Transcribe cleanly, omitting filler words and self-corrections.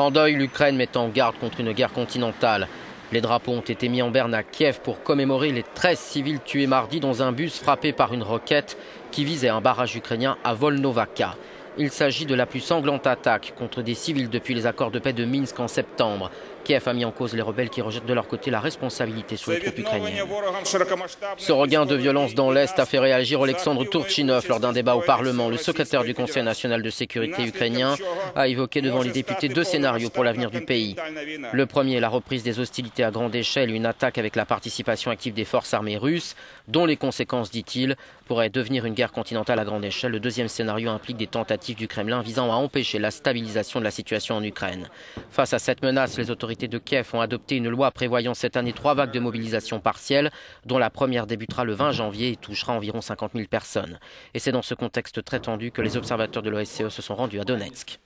En deuil, l'Ukraine met en garde contre une guerre continentale. Les drapeaux ont été mis en berne à Kiev pour commémorer les 13 civils tués mardi dans un bus frappé par une roquette qui visait un barrage ukrainien à Volnovakha. Il s'agit de la plus sanglante attaque contre des civils depuis les accords de paix de Minsk en septembre. Kiev a mis en cause les rebelles qui rejettent de leur côté la responsabilité sur les troupes ukrainiennes. Ce regain de violence dans l'Est a fait réagir Oleksandr Turchinov lors d'un débat au Parlement. Le secrétaire du Conseil national de sécurité ukrainien a évoqué devant les députés 2 scénarios pour l'avenir du pays. Le premier, la reprise des hostilités à grande échelle et une attaque avec la participation active des forces armées russes, dont les conséquences, dit-il, pourraient devenir une guerre continentale à grande échelle. Le deuxième scénario implique des tentatives du Kremlin visant à empêcher la stabilisation de la situation en Ukraine. Face à cette menace, les autorités de Kiev ont adopté une loi prévoyant cette année 3 vagues de mobilisation partielle, dont la première débutera le 20 janvier et touchera environ 50 000 personnes. Et c'est dans ce contexte très tendu que les observateurs de l'OSCE se sont rendus à Donetsk.